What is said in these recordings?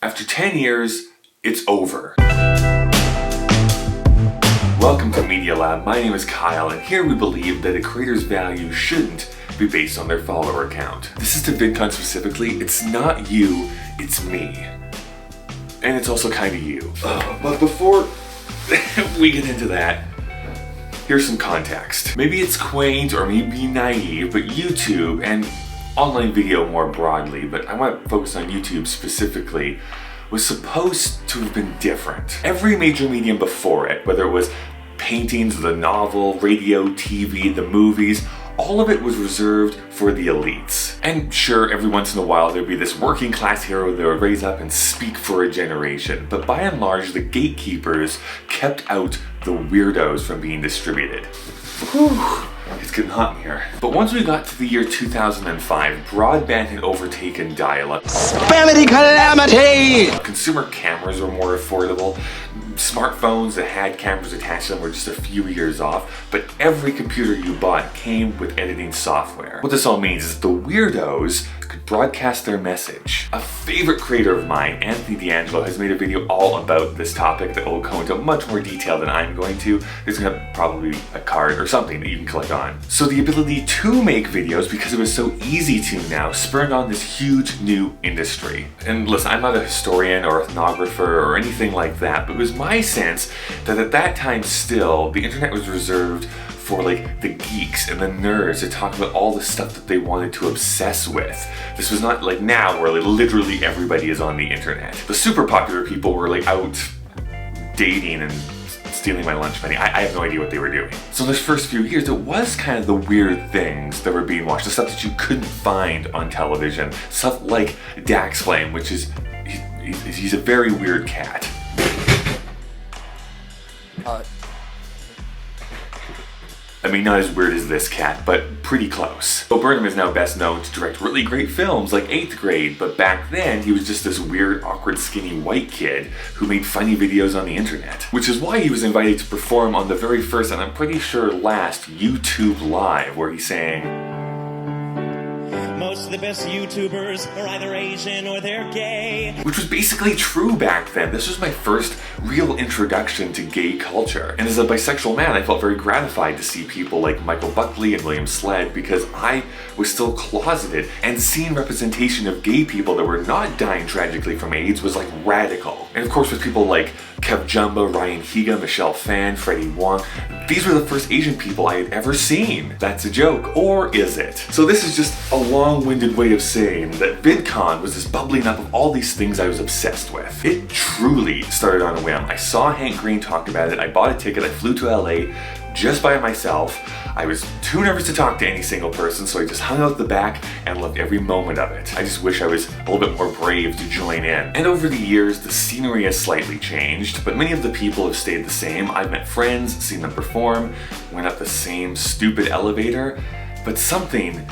After 10 years, it's over. Welcome to Media Lab. My name is Kyle, and here we believe that a creator's value shouldn't be based on their follower count. This is to VidCon specifically. It's not you, it's me. And it's also kind of you. But before we get into that, here's some context. Maybe it's quaint or maybe naive, but YouTube and online video more broadly, but I want to focus on YouTube specifically, was supposed to have been different. Every major medium before it, whether it was paintings, the novel, radio, TV, the movies, all of it was reserved for the elites. And sure, every once in a while there'd be this working class hero that would raise up and speak for a generation, but by and large the gatekeepers kept out the weirdos from being distributed. Whew. It's getting hot in here. But once we got to the year 2005, broadband had overtaken dial-up. Spamity calamity! Consumer cameras were more affordable. Smartphones that had cameras attached to them were just a few years off, but every computer you bought came with editing software. What this all means is that the weirdos could broadcast their message. A favorite creator of mine, Anthony D'Angelo, has made a video all about this topic that will go into much more detail than I'm going to. There's gonna probably be a card or something that you can click on. So the ability to make videos, because it was so easy to now, spurned on this huge new industry. And listen, I'm not a historian or ethnographer or anything like that, but it was my sense that at that time still, the internet was reserved for like the geeks and the nerds to talk about all the stuff that they wanted to obsess with. This was not like now where like literally everybody is on the internet. The super popular people were like out dating and stealing my lunch money. I have no idea what they were doing. So in those first few years, it was kind of the weird things that were being watched, the stuff that you couldn't find on television. Stuff like Dax Flame, which is, he's a very weird cat. I mean, not as weird as this cat, but pretty close. Bo Burnham is now best known to direct really great films like 8th Grade, but back then he was just this weird, awkward, skinny white kid who made funny videos on the internet. Which is why he was invited to perform on the very first, and I'm pretty sure last, YouTube Live, where he sang, "Most of the best YouTubers are either Asian or they're gay." Which was basically true back then. This was my first real introduction to gay culture. And as a bisexual man, I felt very gratified to see people like Michael Buckley and William Sled, because I was still closeted, and seeing representation of gay people that were not dying tragically from AIDS was like radical. And of course with people like Kev Jumba, Ryan Higa, Michelle Phan, Freddie Wong, these were the first Asian people I had ever seen. That's a joke, or is it? So this is just a long-winded way of saying that VidCon was this bubbling up of all these things I was obsessed with. It truly started on a whim. I saw Hank Green talk about it, I bought a ticket, I flew to LA just by myself. I was too nervous to talk to any single person, so I just hung out the back and loved every moment of it. I just wish I was a little bit more brave to join in. And over the years, the scenery has slightly changed, but many of the people have stayed the same. I've met friends, seen them perform, went up the same stupid elevator, but something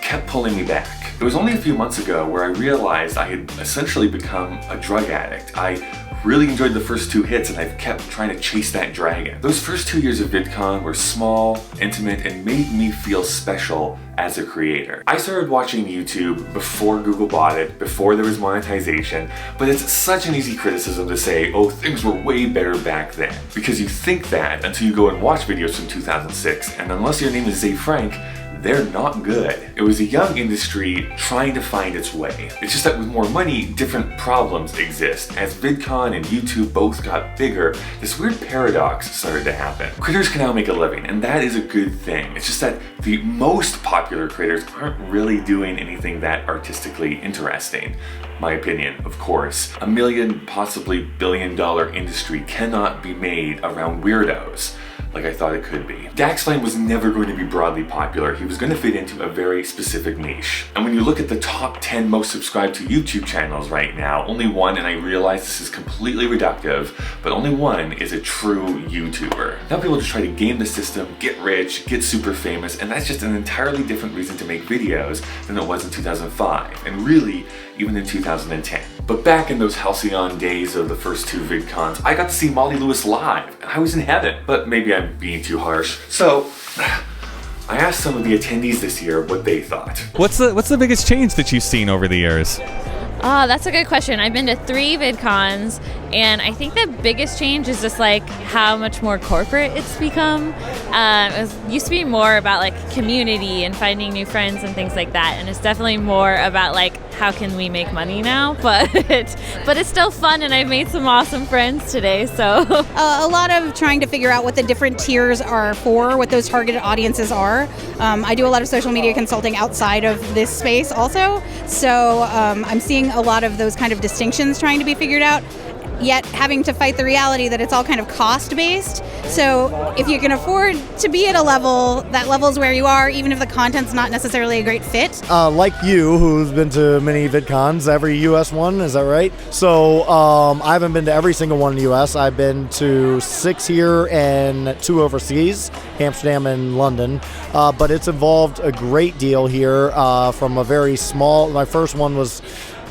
kept pulling me back. It was only a few months ago where I realized I had essentially become a drug addict. I really enjoyed the first 2 hits, and I've kept trying to chase that dragon. Those first 2 years of VidCon were small, intimate, and made me feel special as a creator. I started watching YouTube before Google bought it, before there was monetization, but it's such an easy criticism to say, oh, things were way better back then. Because you think that until you go and watch videos from 2006, and unless your name is Zay Frank, they're not good. It was a young industry trying to find its way. It's just that with more money, different problems exist. As VidCon and YouTube both got bigger, this weird paradox started to happen. Creators can now make a living, and that is a good thing. It's just that the most popular creators aren't really doing anything that artistically interesting. My opinion, of course. $1 million, possibly billion-dollar industry cannot be made around weirdos like I thought it could be. Dax Flame was never going to be broadly popular. He was going to fit into a very specific niche. And when you look at the top 10 most subscribed to YouTube channels right now, only one, and I realize this is completely reductive, but only one is a true YouTuber. Now people just try to game the system, get rich, get super famous, and that's just an entirely different reason to make videos than it was in 2005, and really, even in 2010. But back in those halcyon days of the first 2 VidCons, I got to see Molly Lewis live, and I was in heaven. But maybe I'm being too harsh. So, I asked some of the attendees this year what they thought. What's the biggest change that you've seen over the years? Oh, that's a good question. I've been to 3 VidCons, and I think the biggest change is just like how much more corporate it's become. Used to be more about like community and finding new friends and things like that, and it's definitely more about like how can we make money now. But it's still fun, and I've made some awesome friends today. So a lot of trying to figure out what the different tiers are for, what those targeted audiences are. I do a lot of social media consulting outside of this space also, so I'm seeing a lot of those kind of distinctions trying to be figured out, yet having to fight the reality that it's all kind of cost-based. So if you can afford to be at a level, that level's where you are, even if the content's not necessarily a great fit. Like you, who's been to many VidCons, every U.S. one, is that right? So I haven't been to every single one in the U.S. I've been to 6 here and 2 overseas, Amsterdam and London. But it's involved a great deal here from a very small, my first one was,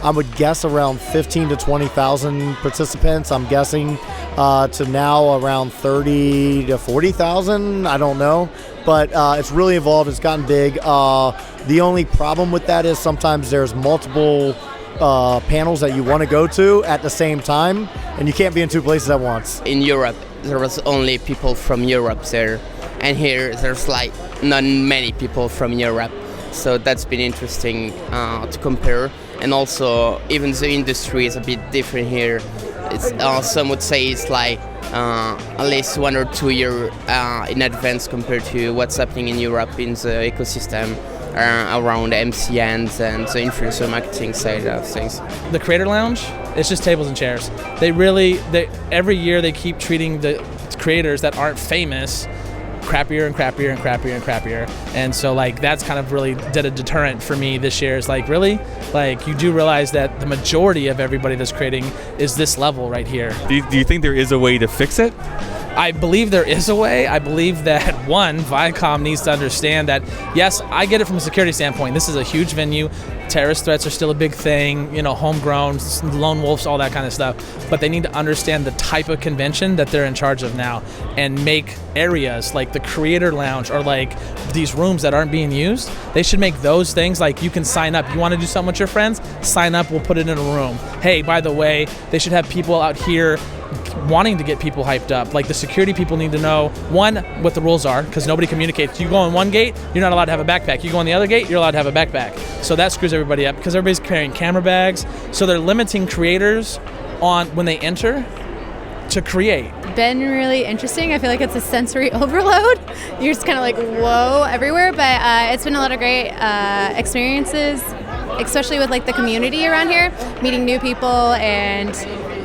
I would guess, around 15 to 20,000 participants. I'm guessing to now around 30 to 40,000. I don't know, but it's really evolved. It's gotten big. The only problem with that is sometimes there's multiple panels that you want to go to at the same time, and you can't be in 2 places at once. In Europe, there was only people from Europe there, and here there's like not many people from Europe. So that's been interesting to compare. And also, even the industry is a bit different here. It's, some would say it's like at least 1 or 2 years in advance compared to what's happening in Europe in the ecosystem around MCNs and the influencer marketing side of things. The Creator Lounge, it's just tables and chairs. Every year they keep treating the creators that aren't famous crappier and crappier and crappier and crappier, and so like that's kind of really did a deterrent for me this year. Is like, really, like, you do realize that the majority of everybody that's creating is this level right here. Do you think there is a way to fix it? I believe there is a way. I believe that, one, Viacom needs to understand that, yes, I get it from a security standpoint. This is a huge venue. Terrorist threats are still a big thing, homegrown, lone wolves, all that kind of stuff. But they need to understand the type of convention that they're in charge of now and make areas like the Creator Lounge or like these rooms that aren't being used. They should make those things like you can sign up. You want to do something with your friends? Sign up. We'll put it in a room. Hey, by the way, they should have people out here wanting to get people hyped up. Like, the security people need to know, one, what the rules are, because nobody communicates. You go on one gate, you're not allowed to have a backpack. You go on the other gate, you're allowed to have a backpack. So that screws everybody up because everybody's carrying camera bags. So they're limiting creators on when they enter to create. Been really interesting. I feel like it's a sensory overload. You're just kind of like, whoa, everywhere. But it's been a lot of great experiences, especially with like the community around here, meeting new people, and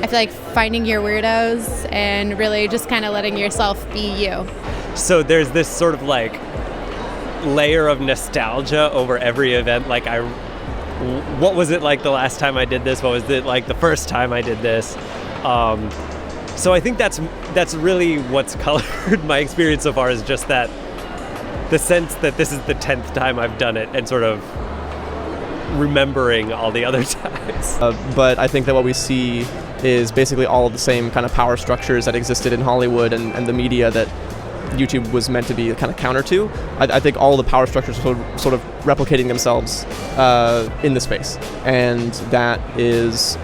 I feel like finding your weirdos and really just kind of letting yourself be you. So there's this sort of like layer of nostalgia over every event. Like, what was it like the last time I did this? What was it like the first time I did this? So I think that's really what's colored my experience so far, is just that the sense that this is the 10th time I've done it and sort of remembering all the other times. But I think that what we see is basically all of the same kind of power structures that existed in Hollywood and the media that YouTube was meant to be kind of counter to. I think all the power structures are sort of replicating themselves in the space. And that is,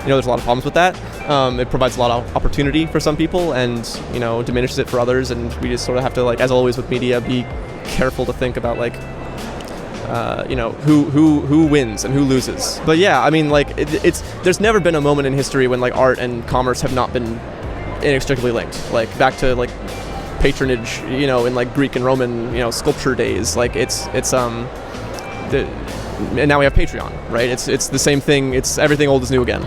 there's a lot of problems with that. It provides a lot of opportunity for some people and, diminishes it for others. And we just sort of have to, like, as always with media, be careful to think about, like, who wins and who loses. But yeah, I mean, like, there's never been a moment in history when, like, art and commerce have not been inextricably linked. Like, back to, like, patronage, in, like, Greek and Roman, sculpture days. Like, and now we have Patreon, right? It's the same thing. It's everything old is new again,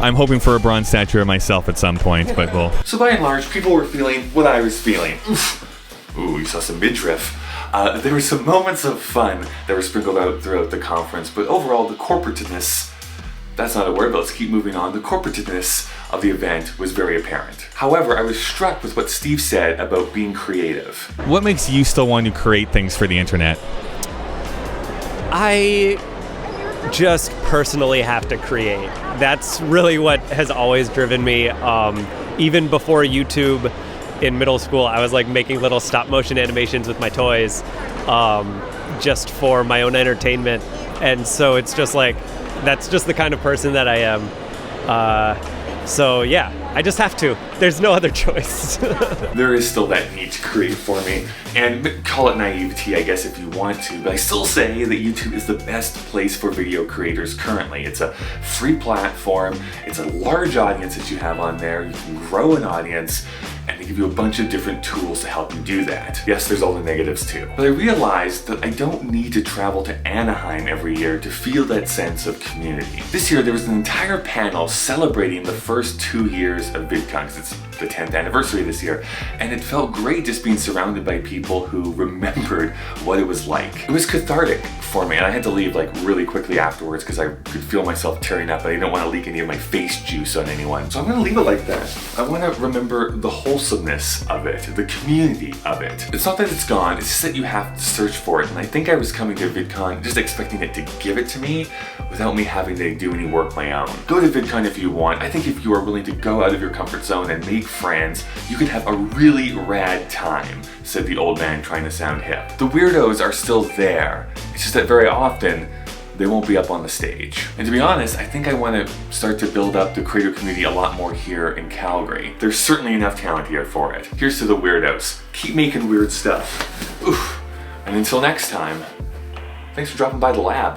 I'm hoping for a bronze statue of myself at some point, but we'll... So by and large, people were feeling what I was feeling. Ooh, you saw some midriff. There were some moments of fun that were sprinkled out throughout the conference, but overall, the corporatedness, that's not a word, but let's keep moving on. The corporatedness of the event was very apparent. However, I was struck with what Steve said about being creative. What makes you still want to create things for the internet? I just personally have to create. That's really what has always driven me. Even before YouTube, in middle school, I was like making little stop motion animations with my toys, just for my own entertainment. And so it's just like, that's just the kind of person that I am. So yeah, I just have to. There's no other choice. There is still that need to create for me, and call it naivety, I guess, if you want to, but I still say that YouTube is the best place for video creators currently. It's a free platform, it's a large audience that you have on there, you can grow an audience, and they give you a bunch of different tools to help you do that. Yes, there's all the negatives too. But I realized that I don't need to travel to Anaheim every year to feel that sense of community. This year there was an entire panel celebrating the first 2 years of VidCon, because it's the 10th anniversary this year, and it felt great just being surrounded by people who remembered what it was like. It was cathartic for me, and I had to leave like really quickly afterwards because I could feel myself tearing up, but I didn't want to leak any of my face juice on anyone. So I'm gonna leave it like that. I want to remember the wholesomeness of it, the community of it. It's not that it's gone, it's just that you have to search for it, and I think I was coming to VidCon just expecting it to give it to me without me having to do any work my own. Go to VidCon if you want. I think if you are willing to go out of your comfort zone and make friends, you could have a really rad time, said the old man trying to sound hip. The weirdos are still there. It's just that very often, they won't be up on the stage. And to be honest, I think I want to start to build up the creator community a lot more here in Calgary. There's certainly enough talent here for it. Here's to the weirdos. Keep making weird stuff. Oof. And until next time, thanks for dropping by the lab.